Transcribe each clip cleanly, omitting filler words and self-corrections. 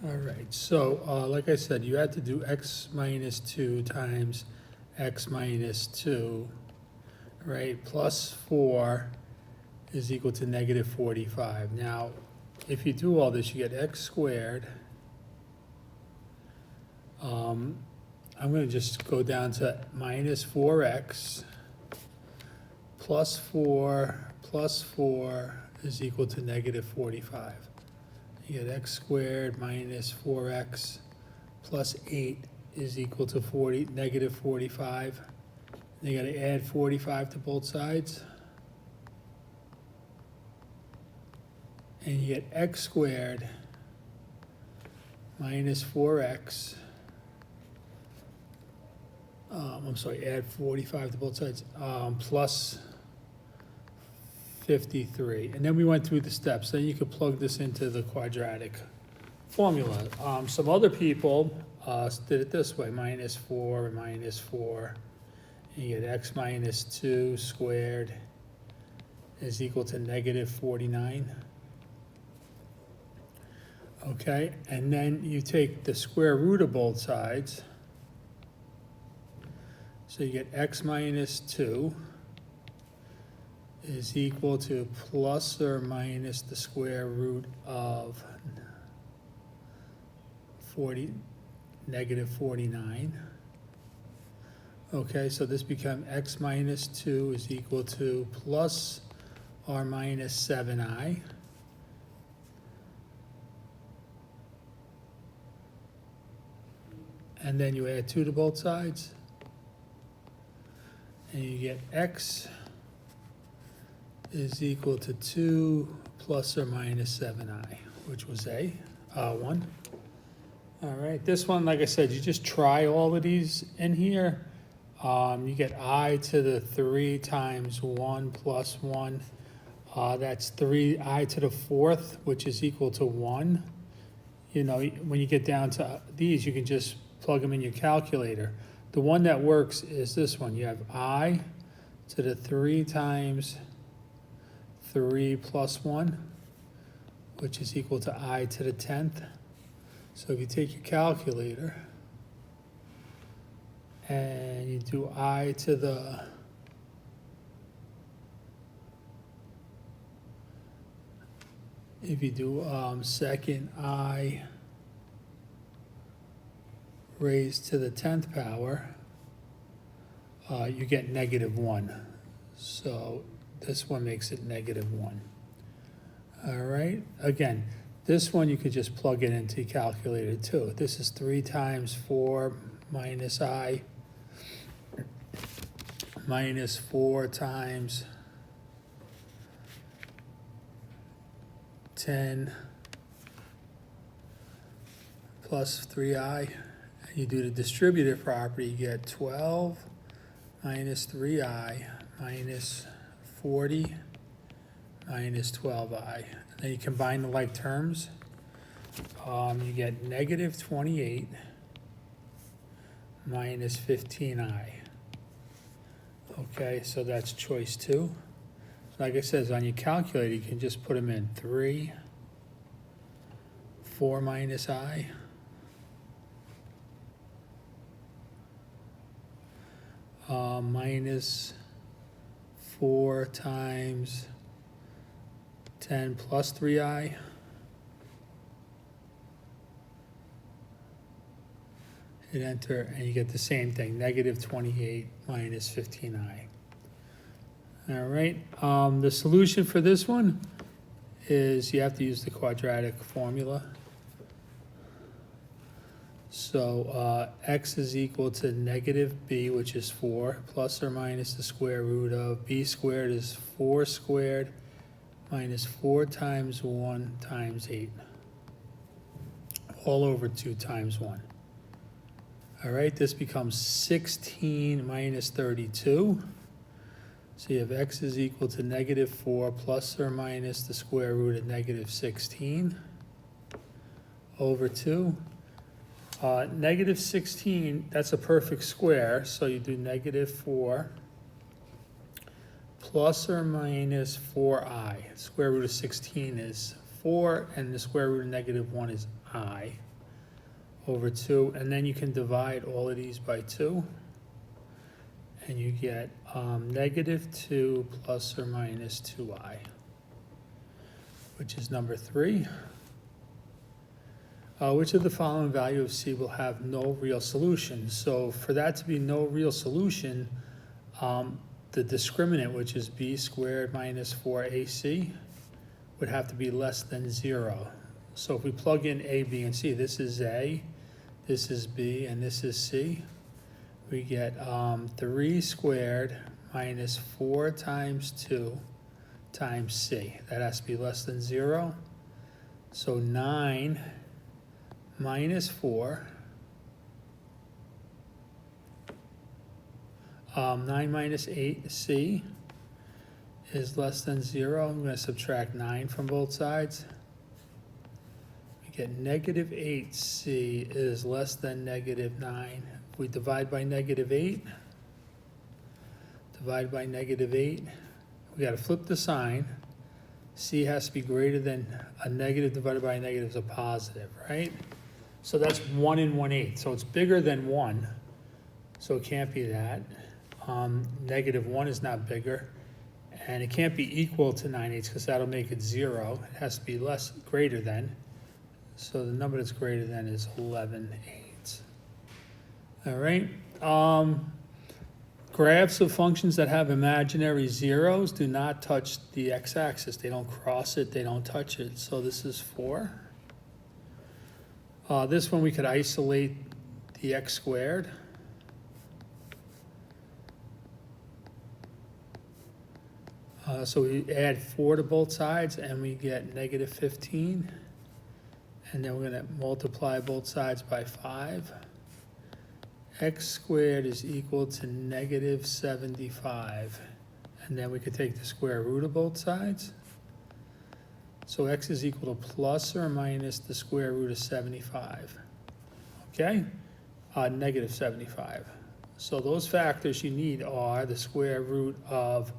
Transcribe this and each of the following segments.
All right, so like I said, you had to do x minus 2 times x minus 2, right? Plus 4 is equal to negative 45. Now, if you do all this, you get x squared. I'm going to just go down to minus 4x plus 4 is equal to negative 45. You get x squared minus 4x plus 8 is equal to negative 45. And you got to add 45 to both sides. And you get x squared minus 4x. Add 45 to both sides, plus 53. And then we went through the steps. Then you could plug this into the quadratic formula. Some other people did it this way, minus 4 and minus 4. And you get x minus 2 squared is equal to negative 49. Okay, and then you take the square root of both sides. So you get x minus 2 is equal to plus or minus the square root of negative 49. Okay, so this becomes x minus 2 is equal to plus or minus 7i. And then you add 2 to both sides. And you get x is equal to 2 plus or minus 7i, which was 1. All right, this one, like I said, you just try all of these in here. You get I to the 3 times 1 plus 1. That's 3i to the 4th, which is equal to 1. You know, when you get down to these, you can just plug them in your calculator. The one that works is this one. You have I to the 3 times 3 plus 1, which is equal to I to the 10th. So if you take your calculator and you do I to the second I raised to the 10th power, you get negative 1. So this one makes it negative 1. All right, again, this one you could just plug it into your calculator too. This is 3 times 4 minus I minus 4 times 10 plus 3i. You do the distributive property, you get 12 minus 3i minus 40 minus 12i. And then you combine the like terms. You get negative 28 minus 15i. Okay, so that's choice 2. Like I said, on your calculator, you can just put them in 3, 4 minus I, minus 4 times 10 plus 3i. Hit enter, and you get the same thing, negative 28 minus 15i. All right, the solution for this one is you have to use the quadratic formula. So x is equal to negative b, which is 4, plus or minus the square root of b squared is 4 squared minus 4 times 1 times 8, all over 2 times 1. All right, this becomes 16 minus 32. So you have x is equal to negative 4 plus or minus the square root of negative 16 over 2. Negative 16, that's a perfect square, so you do negative 4 plus or minus 4i. Square root of 16 is 4, and the square root of negative 1 is I over 2. And then you can divide all of these by 2, and you get negative 2 plus or minus 2I, which is number 3. Which of the following value of C will have no real solution? So for that to be no real solution, the discriminant, which is b squared minus 4ac, would have to be less than 0. So if we plug in a, b, and c, this is a, this is b, and this is c, we get 3 squared minus 4 times 2 times c. That has to be less than 0. So 9 minus 4, 9 minus 8c is less than 0. I'm going to subtract 9 from both sides. We get negative 8c is less than negative 9. If we divide by negative 8, divide by negative 8, we got to flip the sign. C has to be greater than a negative divided by a negative is a positive, right? So that's 1 and 1/8. So it's bigger than 1. So it can't be that. Negative 1 is not bigger. And it can't be equal to 9/8 because that'll make it 0. It has to be greater than. So the number that's greater than is 11/8. All right. Graphs of functions that have imaginary zeros do not touch the x-axis. They don't cross it. They don't touch it. So this is 4. This one we could isolate the x squared. So we add 4 to both sides and we get negative 15. And then we're going to multiply both sides by 5. X squared is equal to negative 75. And then we could take the square root of both sides. So x is equal to plus or minus the square root of 75. Okay? Negative 75. So those factors you need are the square root of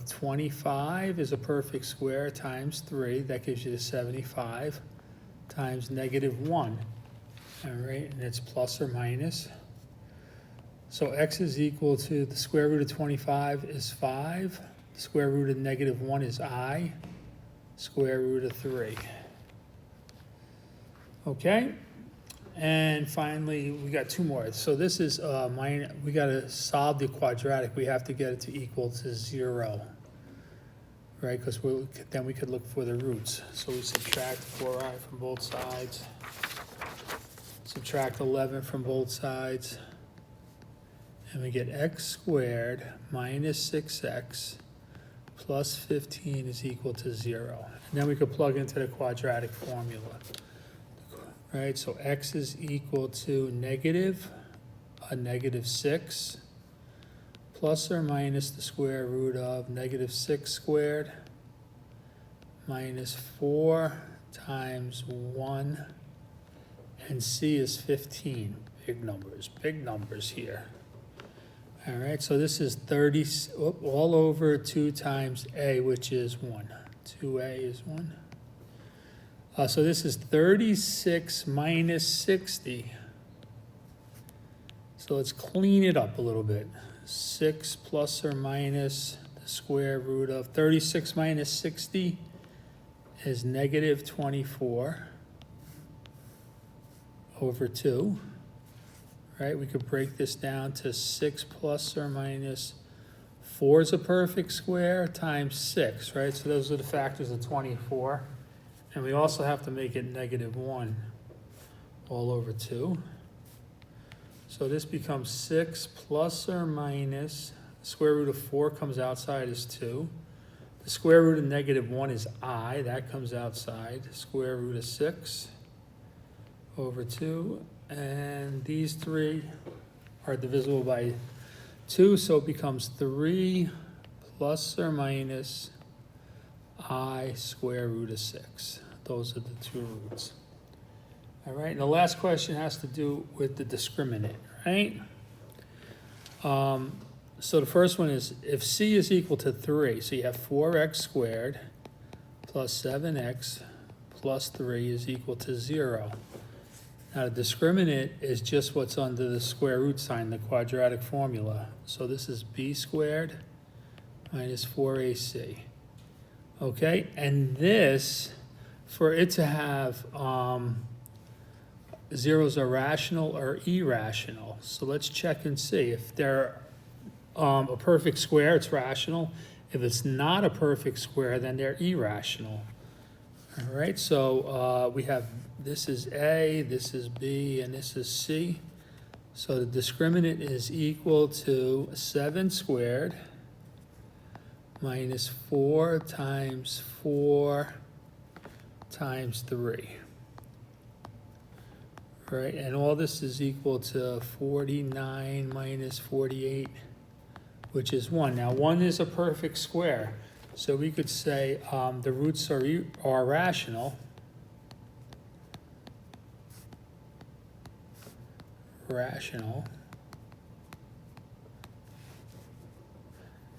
25 is a perfect square times 3. That gives you the 75 times negative 1. All right, and it's plus or minus. So x is equal to the square root of 25 is 5. The square root of negative 1 is I. Square root of 3. Okay, and finally we got 2 more. So this is we got to solve the quadratic. We have to get it to equal to 0, right? Because then we could look for the roots. So we subtract 4i from both sides. Subtract 11 from both sides, and we get x squared minus 6x plus 15 is equal to 0. And then we could plug into the quadratic formula, right? So x is equal to negative 6 plus or minus the square root of negative 6 squared minus 4 times 1. And c is 15. Big numbers here. All right, so this is 30, all over 2 times a, which is 1. 2a is 1. So this is 36 minus 60. So let's clean it up a little bit. 6 plus or minus the square root of 36 minus 60 is negative 24 over 2, right? We could break this down to 6 plus or minus 4 is a perfect square times 6, right? So those are the factors of 24. And we also have to make it negative 1 all over 2. So this becomes 6 plus or minus, the square root of 4 comes outside is 2. The square root of negative 1 is I, that comes outside. Square root of 6 over 2, and these 3 are divisible by 2, so it becomes 3 plus or minus I square root of 6. Those are the 2 roots. All right, and the last question has to do with the discriminant, right? So the first one is if c is equal to 3, so you have 4x squared plus 7x plus 3 is equal to 0. Now, the discriminant is just what's under the square root sign, the quadratic formula. So this is b squared minus 4ac. Okay, and this, for it to have zeros are rational or irrational. So let's check and see. If they're a perfect square, it's rational. If it's not a perfect square, then they're irrational. All right, so we have, this is A, this is B, and this is C. So the discriminant is equal to 7 squared minus 4 times 4 times 3. Right, and all this is equal to 49 minus 48, which is 1. Now, 1 is a perfect square, so we could say the roots are rational.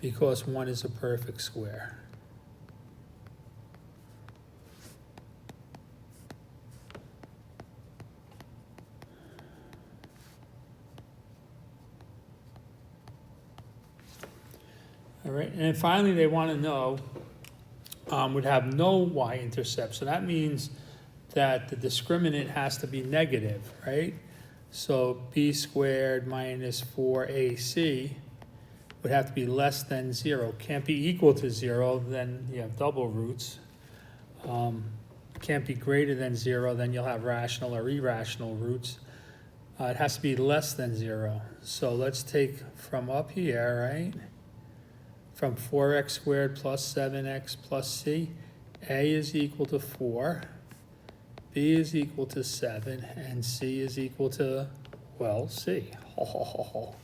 Because 1 is a perfect square. All right, and then finally they want to know, would have no y-intercept. So that means that the discriminant has to be negative, right? So b squared minus 4ac would have to be less than 0. Can't be equal to 0, then you have double roots. Can't be greater than 0, then you'll have rational or irrational roots. It has to be less than 0. So let's take from up here, right? From 4x squared plus 7x plus c, a is equal to 4, b is equal to 7, and c is equal to, well, c. All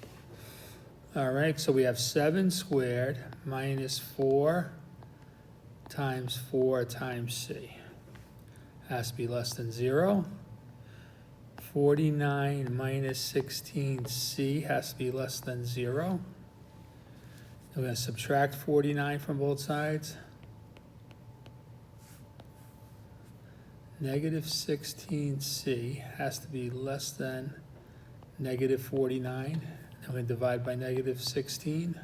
right, so we have 7 squared minus 4 times c. Has to be less than 0. 49 minus 16c has to be less than 0. I'm going to subtract 49 from both sides. Negative 16c has to be less than negative 49. I'm going to divide by negative 16.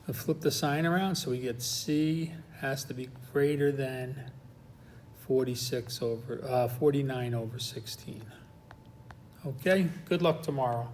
I'll flip the sign around, so we get c has to be greater than 49 over 16. Okay, good luck tomorrow.